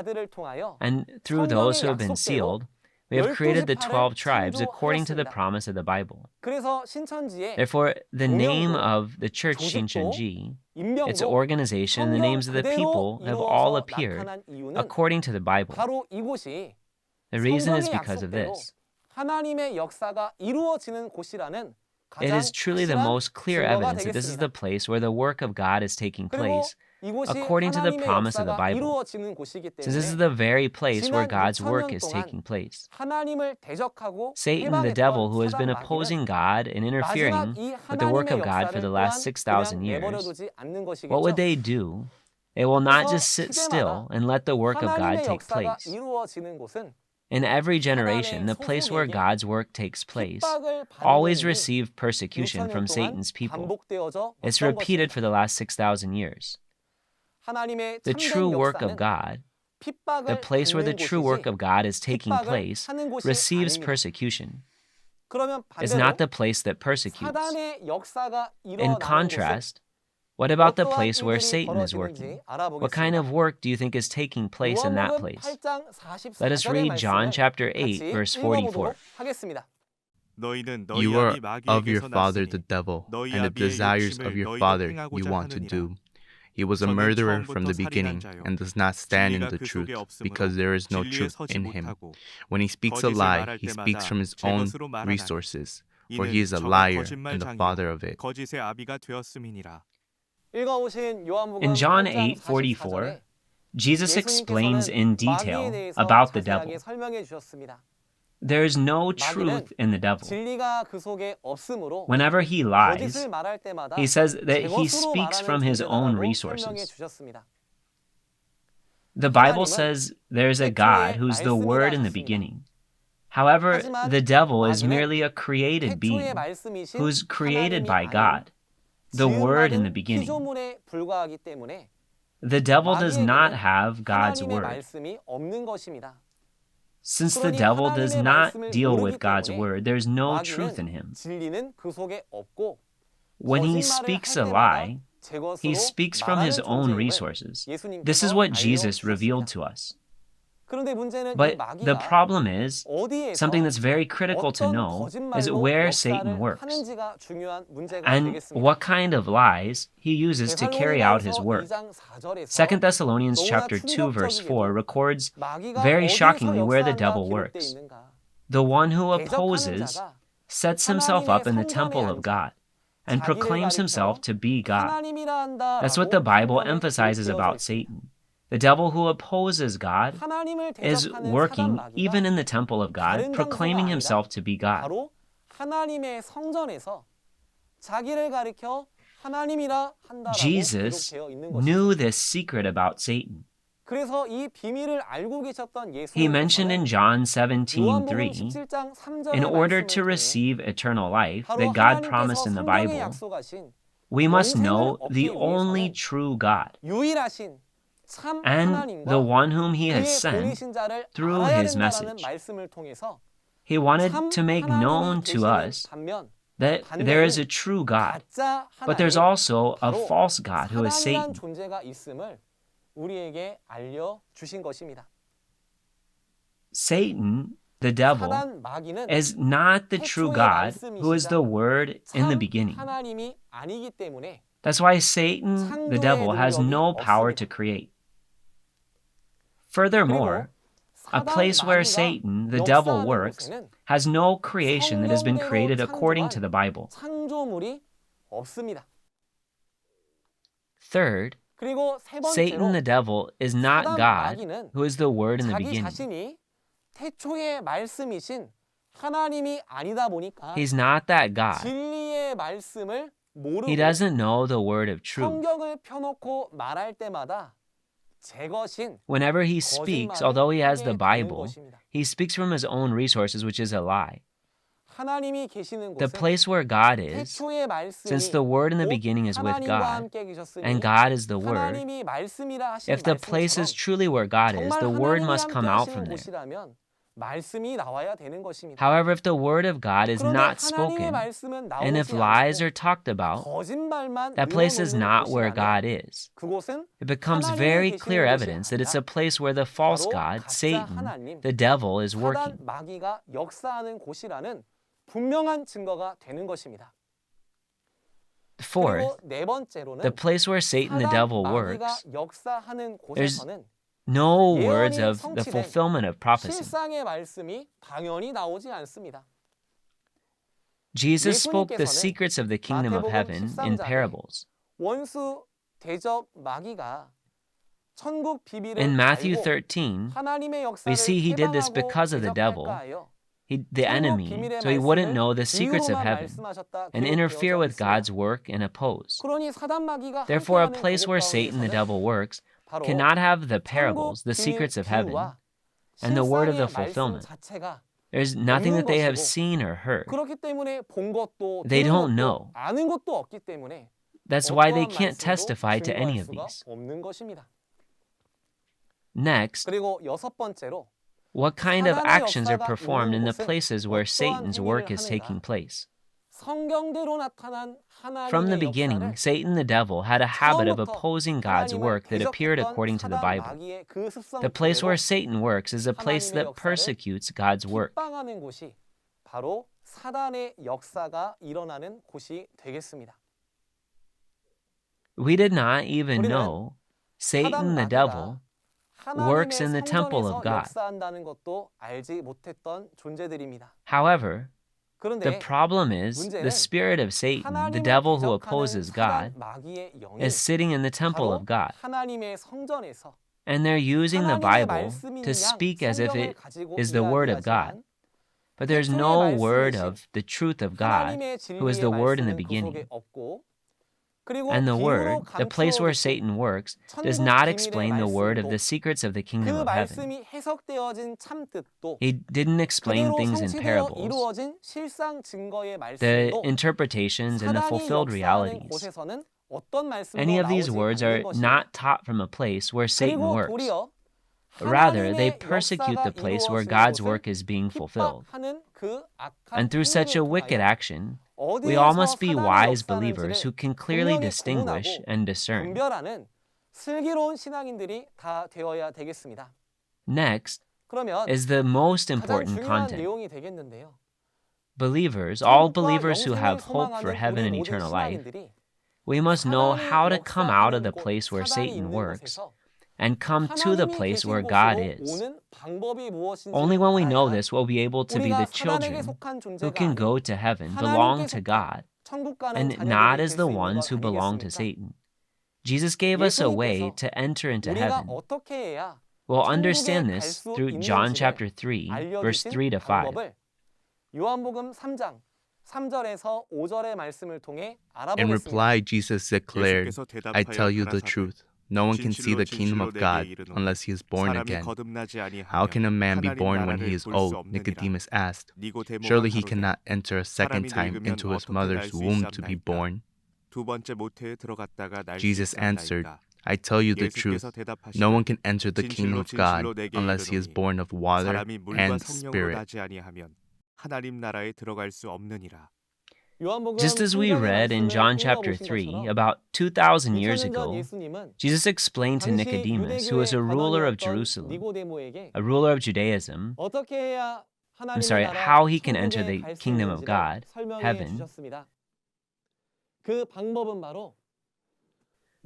and through those who have been sealed, we have created the 12 tribes according to the promise of the Bible. Therefore, the name of the church Shincheonji, its organization, the names of the people have all appeared according to the Bible. The reason is because of this. It is truly the most clear evidence that this is the place where the work of God is taking place according to the promise of the Bible. Since this is the very place where God's work is taking place. Satan, the devil, who has been opposing God and interfering with the work of God for the last 6,000 years, what would they do? They will not just sit still and let the work of God take place. In every generation, the place where God's work takes place always received persecution from Satan's people. It's repeated for the last 6,000 years. The true work of God, the place where the true work of God is taking place, receives persecution. Is not the place that persecutes. In contrast, what about the place where Satan is working? What kind of work do you think is taking place in that place? Let us read John chapter 8, verse 44. You are of your father the devil, and the desires of your father you want to do. He was a murderer from the beginning and does not stand in the truth, because there is no truth in him. When he speaks a lie, he speaks from his own resources, for he is a liar and the father of it. In John 8:44, Jesus explains in detail about the devil. There is no truth in the devil. Whenever he lies, he says that he speaks from his own resources. The Bible says there's a God who's the Word in the beginning. However, the devil is merely a created being who's created by God, the Word in the beginning. The devil does not have God's Word. Since the devil does not deal with God's word, there's no truth in him. When he speaks a lie, he speaks from his own resources. This is what Jesus revealed to us. But the problem is, something that's very critical to know is where Satan works and what kind of lies he uses to carry out his work. 2 Thessalonians chapter 2 verse 4 records very shockingly where the devil works. The one who opposes sets himself up in the temple of God and proclaims himself to be God. That's what the Bible emphasizes about Satan. The devil who opposes God is working even in the temple of God, proclaiming himself to be God. Jesus knew this secret about Satan. He mentioned in John 17:3, in order to receive eternal life that God promised in the Bible, we must know the only true God. 참 and 하나님과 the one whom he has 그의 sent 보내신 자를 through 알아야 his 된다라는 message. 말씀을 통해서 He wanted 참 to make known 하나님이 to 계시는 us 반면 that there is a true God, 가짜 but there's 하나님, also a 바로 false God who is 사단이란 Satan. 존재가 있음을 우리에게 알려주신 것입니다. Satan, the devil, 사단 마귀는 is not the true God who is the Word in the 참 beginning. 하나님이 아니기 때문에 That's why Satan, the devil, has no power to create. Furthermore, a place where Satan, the devil, works has no creation that has been created according to the Bible. 창조물이 없습니다. Third, 그리고 세 Satan, the 번째로 devil, is not 사단 God, 마귀는 who is the Word in the 자기 beginning. 자신이 태초의 말씀이신 하나님이 아니다 보니까 He's not that God. 진리의 말씀을 모르고 He doesn't know the word of truth. 성경을 펴놓고 말할 때마다 제 것인 Whenever he speaks, 거짓말을 although he has the 하게 되는 Bible, 것입니다. he speaks from his own resources, which is a lie. 하나님이 계시는 The 곳은 place where God is, 태초의 말씀이 since the Word in the 곧 beginning is with 하나님과 God, 함께 계셨으니 and God is the Word, 하나님이 말씀이라 하신 if the place is 말씀처럼 truly where God is, 정말 the Word 하나님이 must 함께 come out 하시는 from there. 곳이라면 말씀이 나와야 되는 것입니다. However, if the Word of God is 그런데 not 하나님의 spoken, 말씀은 and if 나오지 lies 않고 are talked about, 거짓말만 that place is 늘어놓는 not where 곳이라면 God is. 그곳은 It becomes 하나님이 very 계시는 clear 곳이 evidence that it's 아니라 a place where the false 바로 God, 가짜 Satan, 하나님, the devil, is 사단 working. 마귀가 역사하는 곳이라는 분명한 증거가 되는 것입니다. Fourth, 그리고 네 번째로는 the place where Satan, the 사단 devil, 마귀가 works, 역사하는 곳에서는 no words 예언이 of the 성취된 fulfillment of prophecy. 실상의 말씀이 당연히 나오지 않습니다. Jesus spoke the 예수님께서는 secrets of the kingdom of 마태복음 heaven in 13장에 parables. 원수 대접 마귀가 천국 비밀을 In Matthew 알고 13, 하나님의 역사를 we see he did this 해방하고 because of the devil, 대적할까 하여 the 천국 enemy, 비밀의 so he wouldn't 말씀을 know the secrets of 비유로만 heaven 말씀하셨다 and 기록되어져 interfere with 있습니다. God's work and oppose. 그러니 사단 마귀가 Therefore, a 함께하는 place 그곳 where Satan, the 가운데서는 devil, works 바로 cannot have the 천국 parables, the 비밀 secrets of heaven, 비유와 and the word of the 실상의 말씀 fulfillment. 자체가 There's nothing 없는 that they have 것이고 seen or heard. 그렇기 때문에 본 것도 They 들은 don't 것도 know. 아는 것도 없기 때문에 That's why they 어떠한 can't 말씀도 testify to any 증거할 of 수가 these. 없는 것입니다. Next, 그리고 여섯 번째로 what kind of 사단의 actions are 역사가 performed in 있는 the 곳은 places where 어떠한 Satan's work 행위를 is 하는가? taking place? 성경대로 나타난 From the 하나님의 beginning, 역사를 Satan the devil had a habit of 처음부터 opposing God's 하나님을 work that appeared 대적했던 according to the 사단 Bible. 마귀의 그 습성 The place where 그대로 Satan works is a place 하나님의 that 역사를 persecutes God's work. 핍박하는 곳이 바로 사단의 역사가 일어나는 곳이 되겠습니다. We did not even 우리는 know 사단 Satan the 마귀가 devil works 하나님의 in the temple of 성전에서 God. 역사한다는 것도 알지 못했던 존재들입니다. However, the 그런데 problem is the 문제는 spirit of Satan, the 하나님을 devil who 대적하는 opposes 사단 God, 마귀의 영이 is sitting in the temple 바로 of God. 하나님의 성전에서 And they're using the 하나님의 Bible 말씀인 to 양 speak as if 성경을 it 가지고 is the word of God. 이야기하지만 But there's 태초의 no word 말씀이신 of the truth of God, 하나님의 who is 진리의 the word in the 말씀은 그 beginning. 속에 없고 그리고 And the 비유로 word, the place where 감추어 두신 Satan works, does 천국 not 비밀의 explain the word of 말씀도 the secrets of the kingdom 그 of heaven. 말씀이 해석되어진 참뜻도 He didn't explain 그대로 things in 성취되어 parables, 이루어진 실상 증거의 the 말씀도 interpretations and the 사단이 fulfilled 역사하는 realities. 곳에서는 어떤 말씀도 Any of these 나오지 words 않는 are 것입니다. not taught from a place where Satan 그리고 works. 도리어 Rather, they 하나님의 persecute 역사가 the place where 이루어지는 God's 곳을 work is being fulfilled. 핍박하는 그 악한 And through such a 행위를 wicked 통하여 action, we all 어디에서 must be 사단의 wise believers 역사하는지를 who can clearly 분명히 distinguish 구분하고 and discern. 분별하는 슬기로운 신앙인들이 다 되어야 되겠습니다. Next 그러면 is the most 가장 important 중요한 content. 내용이 되겠는데요. Believers, all 천국과 believers who 영생을 have hope for 소망하는 heaven 우리 and 모든 eternal life, 신앙인들이 we must know 사단이 how to come out of the 역사하는 곳, place where 사단이 Satan 있는 works 곳에서 and come to the 하나님이 place 계신 where God 곳으로 is. 오는 방법이 무엇인지 Only when we know 알아야 this will we be able to be 우리가 the 사단에게 children 속한 who 존재가 can 아닌 go to heaven, belong 하나님께 to 속한 God, 천국 가는 and not 자녀들이 as 될 the 수 있는 ones who 것 belong to 아니겠습니까? Satan. Jesus gave us a way 예수님께서 to enter into 우리가 heaven. 어떻게 해야 We'll 천국에 understand 갈 this 수 through John 있는지를 chapter 3, verse 3 알려주신 to 5. 방법을 요한복음 3장 3절에서 5절의 말씀을 통해 In 알아보겠습니다. reply, Jesus declared, 예수께서 I 대답하여 tell you the 가라사대 truth. No one can see 진실로 the kingdom of 진실로 God 내게 이르노니 unless he is born 사람이 again. 거듭나지 How can a 아니하면 man be 하나님 born when 나라를 he is 볼 수 old? 없느니라. Nicodemus asked. 니고데모가 Surely he 가로되 cannot enter a second 사람이 time 늙으면 into his 어떻게 날 mother's 수 womb to be 있사옵나이까. born? 두 번째 모태에 들어갔다가 날 수 Jesus answered, 있사옵나이까. I tell you the truth, 예수께서 대답하시되 no one can enter the kingdom 진실로 of God 진실로 내게 unless he is 이르노니 born of water 사람이 물과 and 성령으로 spirit. 나지 아니하면 하나님 나라에 들어갈 수 없느니라. 요한복음 Just as we 3장의 read in 말씀을 John chapter 읽어보신 3, 것처럼 about 2,000 years 2000년 전 ago, 예수님은 Jesus explained to 당시 Nicodemus, who was 유대교의 a ruler of 관원이었던 Jerusalem, 니고데모에게 a ruler of Judaism, 어떻게 해야 하나님의 나라 how he can enter 천국에 the 갈 수 kingdom of 있는지를 God, 설명해 heaven. 주셨습니다. 그 방법은 바로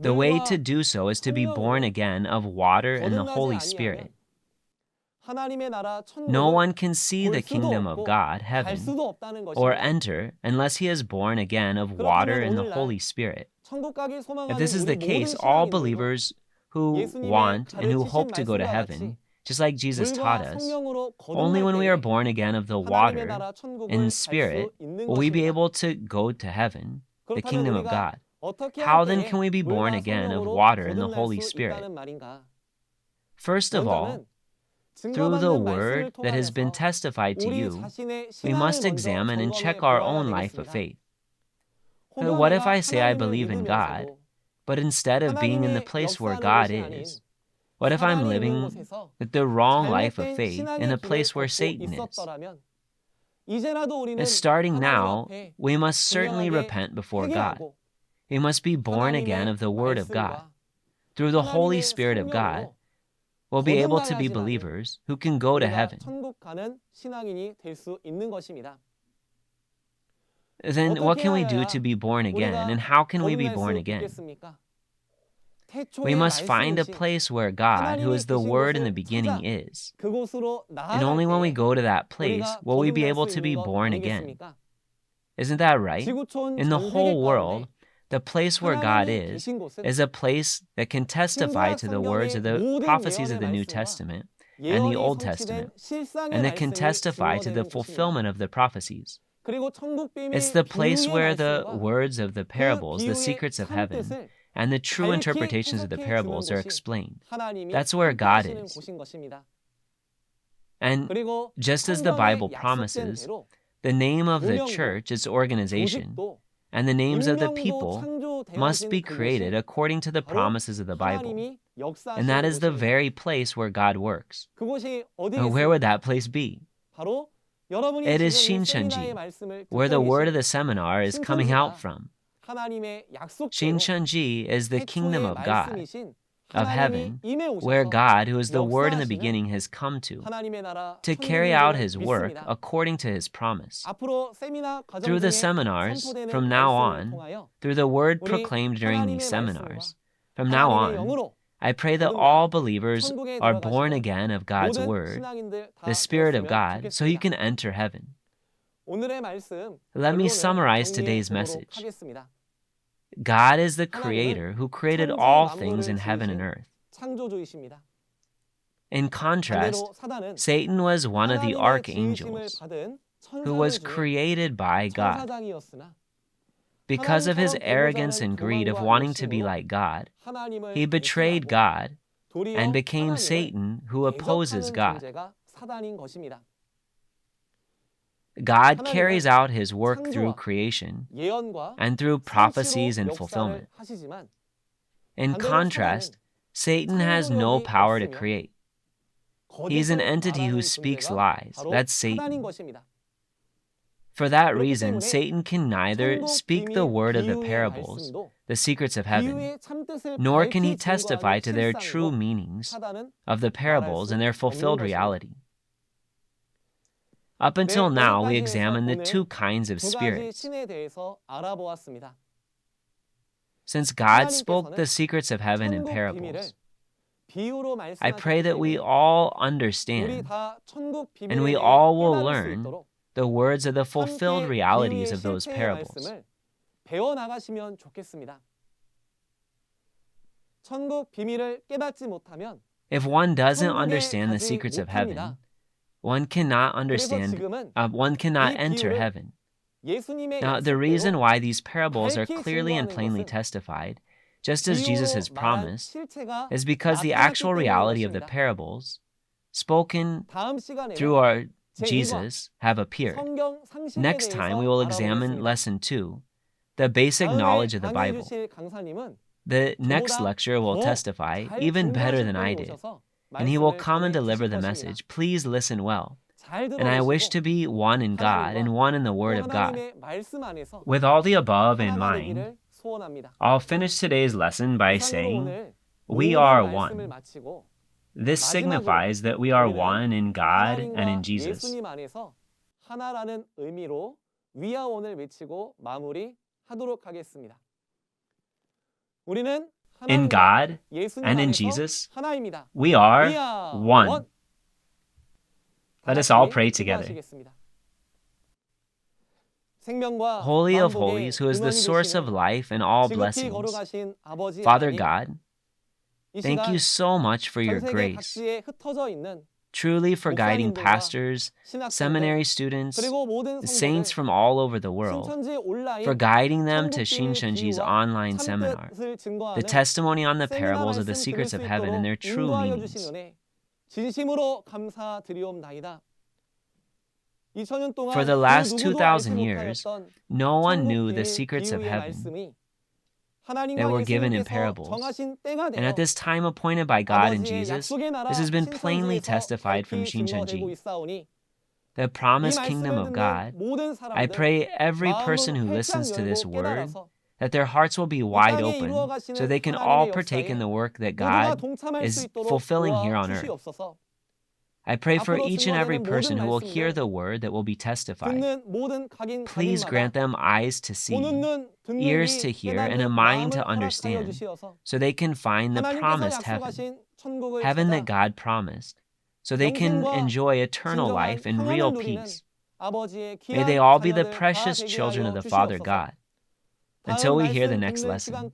The way 물과 to do so is to be born 성령으로 again of water and the 거듭나지 Holy 아니하면 Spirit. 하나님의 나라 No one 천국을 can see 볼 the 수도 kingdom of 없고 God, 갈 heaven, 수도 없다는 or 것입니다. enter unless he is born again of water 그렇다면 and the 오늘날 Holy Spirit. 천국 가길 If 소망하는 this is 우리 the 모든 case, all 신앙인들도 believers who 예수님의 want and who 가르치신 hope to go to 말씀과 heaven, 같이 just like Jesus taught 물과 us, 성령으로 only 거듭날 when we are 때에 born again of the 하나님의 water 나라 천국을 and 갈 수 Spirit 있는 will we be 것입니다. able to go to heaven, the 그렇다면 kingdom of 우리가 God. 어떻게 How 할 then 때에 can we be born 물과 again of 성령으로 water and the 거듭날 Holy 수 Spirit? 있다는 말인가? First of all, 먼저는 through the 증거받는 말씀을 word that has been 통하여서 testified to 우리 you, 자신의 we 신앙을 must 먼저 examine and 점검해 check our 보아야 own life of 되겠습니다. faith. 혹여 What if 내가 I say I 하나님을 believe in God, 믿으면서도 but instead of being in the 하나님의 place where 역사하는 God 곳이 아닌 is, what if I'm 사단이 있는 living 곳에서 with the wrong life of 잘못된 faith in 신앙의 a 길을 place where 걷고 Satan is? 있었더라면 이제라도 우리는 Starting 하나님 now, 앞에 we must certainly 분명하게 repent before God. 회개하고 We must be born again of the Word of God. Through the Holy 하나님의 Spirit of God, 성령으로 we'll be able to 거듭나야 be 하지만은 believers who can go to 우리가 heaven. 천국 가는 신앙인이 될 수 있는 것입니다. Then what can we do 어떻게 to be born again, 우리가 and how can we be 거듭날 born 수 again? 있겠습니까? We 태초에 must find a 말씀이신 place where God, who 하나님이 is the 계신 Word in the 곳을 beginning, 찾아 is. 그곳으로 And 나아갈 only when we 때에 go to that place 우리가 will we be 거듭날 able 수 to be 있는 것 born again. 아니겠습니까? Isn't that right? 지구촌 In the 전 세계 whole 가운데 world, the place where God 하나님이 is 계신 곳은 a place that can testify 신구약 to the words 성경의 of the 모든 prophecies of 예언의 the New 말씀과 Testament and the 예언이 Old 성취된 Testament, 실상의 and that can 말씀이 testify to the 증거되는 곳입니다. fulfillment of the prophecies. 그리고 천국 It's 비밀 the place 비유의 where the 말씀과 words of the 그 parables, the 비유의 secrets of 참 heaven, 뜻을 and the true 밝히 interpretations of the 해석해 주는 parables are 곳이 explained. 하나님이 That's where God 함께하시는 is. 곳인 것입니다. And 그리고 just as the 성경에 Bible 약속된 promises, 대로 the name of the 조명도, church, its organization, 조직도 and the names of the 인명도 people must 창조되어진 be created 그곳이 according to the 바로 promises of the Bible. 하나님이 And that 역사하시는 is the 곳입니다. very place where God works. 그곳이 Where would 어디겠습니까? that place be? 바로 여러분이 It is 지금 이 신천지, 세미나의 말씀을 where 듣고 the word 계신 of the seminar is coming out 신천지가 from. 하나님의 약속대로 Shincheonji is the kingdom 태초의 of God, 말씀이신 of 하나님이 heaven, 임해 where 오셔서 God, who is the Word in the 역사하시는 beginning, has come to 하나님의 나라 carry out 천국인 His 줄 work 믿습니다. according to His promise. 앞으로 세미나 과정 Through the 중에 seminars, 선포되는 from now 말씀을 on, 통하여 through the word 우리 proclaimed during these 하나님의 seminars, 말씀과 from now 하나님의 on, 영으로 I pray that 거듭나 all believers 천국에 are born 들어가시는 again of God's 모든 Word, 신앙인들 다 the Spirit of 되었으면 God, so you 좋겠습니다. can enter heaven. 오늘의 말씀 Let me 결론을 summarize 정리해 today's 보도록 message. 하겠습니다. God is the 하나님은 Creator who created 천지 all 만물을 things in heaven and 지으신 earth. 창조주이십니다. In contrast, 반대로 사단은 Satan was one of the 하나님의 지으심을 archangels 받은 who was 천사를 지은 created by God. 천사장이었으나 Because of his 하나님처럼 arrogance 되고자 and 하는 greed of 교만과 wanting to be 욕심으로 like God, 하나님을 he betrayed 배신하고 God 도리어 and became 하나님을 Satan, who opposes 대적하는 God. 존재가 사단인 것입니다. God 하나님은 carries out his work through 창조와 creation 예언과 and through prophecies 성취로 and 역사를 fulfillment. 하시지만 In 반대로 contrast, Satan has no 창조력이 power to 없으며 create. He's an 거짓을 entity who 말하는 speaks 존재가 lies. 바로 That's 사단인 Satan. 것입니다. For that 그렇기 reason, 때문에 Satan can neither 천국 speak the 비밀 word of the 비유의 parables, 말씀도 the secrets of heaven, 비유의 참뜻을 nor can he 밝히 testify 증거하는 to their true 실상도 meanings 사단은 of the parables and their fulfilled 없는 것입니다. reality. Up until 네, now, we 여기까지 해서 examined the 오늘 two kinds of 두 가지 spirits. 신에 대해서 알아보았습니다. Since God 하나님께서는 spoke the secrets of heaven in 천국 parables, 비밀을 비유로 I pray 말씀하셨기 that we 때문에 all 우리 understand 다 천국 and 비밀에 we 대해 all will 깨달을 수 learn 있도록 the words of the fulfilled 함께 realities 비유의 of those 실체의 parables. 말씀을 배워나가시면 좋겠습니다. 천국 비밀을 깨닫지 못하면 If one doesn't 천국에 understand the 가지 secrets of 못합니다. heaven, one cannot 그래서 understand, 지금은 one cannot 이 enter 비유를 heaven. 예수님의 Now, the reason 약속대로 why these parables are 밝히 clearly and 증거하는 plainly 것은 testified, just as Jesus has 비유로 말한 promised, 실체가 is because the 나타났기 actual 때문인 reality of the 것입니다. parables spoken 다음 시간에는 through our 제2과 Jesus have appeared. 성경 상식에 Next time, we will 대해서 examine 알아보겠습니다. lesson 2, the basic 다음에 knowledge of the 강의해 Bible. 주실 강사님은 The next lecturer will testify even better than I did, and he will come and deliver the message. Please listen well. And I wish to be one in God and one in the Word of God. With all the above in mind, I'll finish today's lesson by saying, we are one. This signifies that we are one in God and in Jesus. 예수님 안에서 하나라는 의미로 위아원을 외치고 마무리하도록 하겠습니다. 우리는 In God 예수님 and in 안에서 Jesus, 하나입니다. we are one. Let us all pray together. Holy of Holies, who is the source of life and all blessings, Father God, thank you so much for your grace, truly for guiding pastors, seminary students, saints from all over the world, for guiding them to Shincheonji's online seminar, the testimony on the parables of the secrets of heaven and their true meanings. For the last 2,000 years, no one knew the secrets of heaven that were given in parables. And at this time appointed by God in Jesus, this has been plainly testified from Shincheonji. The promised kingdom of God, I pray every person who listens to this word, that their hearts will be wide open so they can all partake in the work that God is fulfilling here on earth. I pray for each and every person who will hear the word that will be testified. Please grant them eyes to see, ears to hear, and a mind to understand, so they can find the promised heaven, heaven that God promised, so they can enjoy eternal life and real peace. May they all be the precious children of the Father God. Until we hear the next lesson.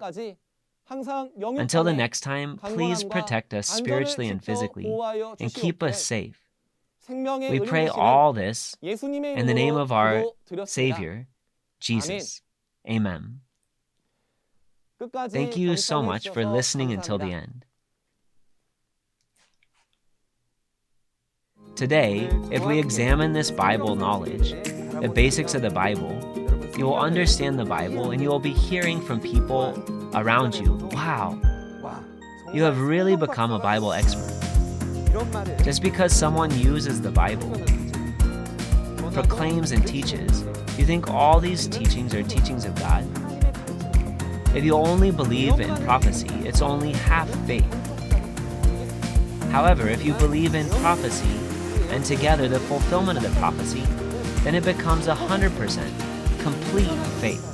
Until the next time, please protect us spiritually and physically and keep us safe. We pray all this in the name of our Savior, Jesus. Amen. Thank you so much for listening until the end. Today, if we examine this Bible knowledge, the basics of the Bible, you will understand the Bible and you will be hearing from people around you. Wow, you have really become a Bible expert. Just because someone uses the Bible, proclaims and teaches, you think all these teachings are teachings of God? If you only believe in prophecy, it's only half faith. However, if you believe in prophecy and together the fulfillment of the prophecy, then it becomes 100% complete faith.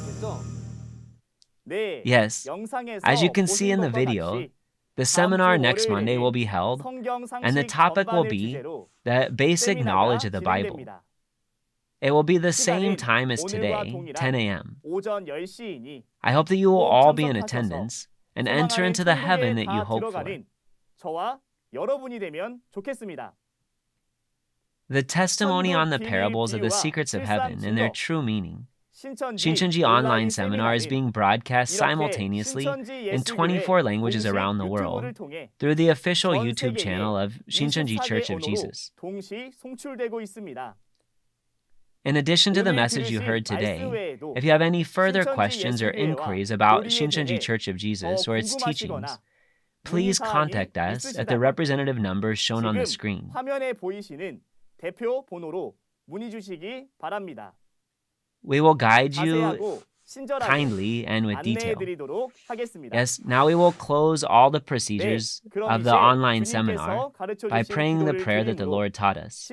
Yes, as you can see in the video, the seminar next Monday will be held, and the topic will be the basic knowledge of the Bible. It will be the same time as today, 10 a.m. I hope that you will all be in attendance and enter into the heaven that you hope for. The testimony on the parables of the secrets of heaven and their true meaning. Shincheonji Online Seminar is being broadcast simultaneously in 24 languages around the world through the official YouTube channel of Shincheonji Church of Jesus. In addition to the message you heard today, if you have any further questions or inquiries about Shincheonji Church of Jesus or its teachings, please contact us at the representative numbers shown on the screen. We will guide you kindly and with detail. Yes, now we will close all the procedures of the online seminar by praying the prayer that the Lord taught us.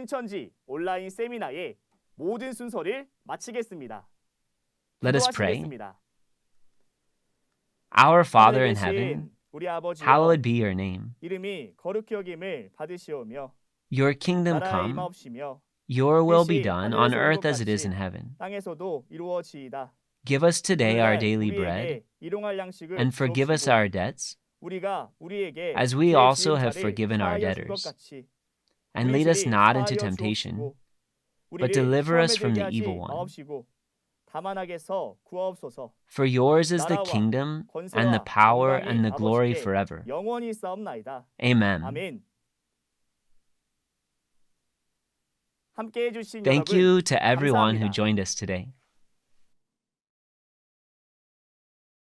Let us pray. Our Father in heaven, hallowed be your name. Your kingdom come. Your will be done on earth as it is in heaven. Give us today our daily bread, and forgive us our debts, as we also have forgiven our debtors. And lead us not into temptation, but deliver us from the evil one. For yours is the kingdom, and the power, and the glory forever. Amen. Thank you to everyone who joined us today.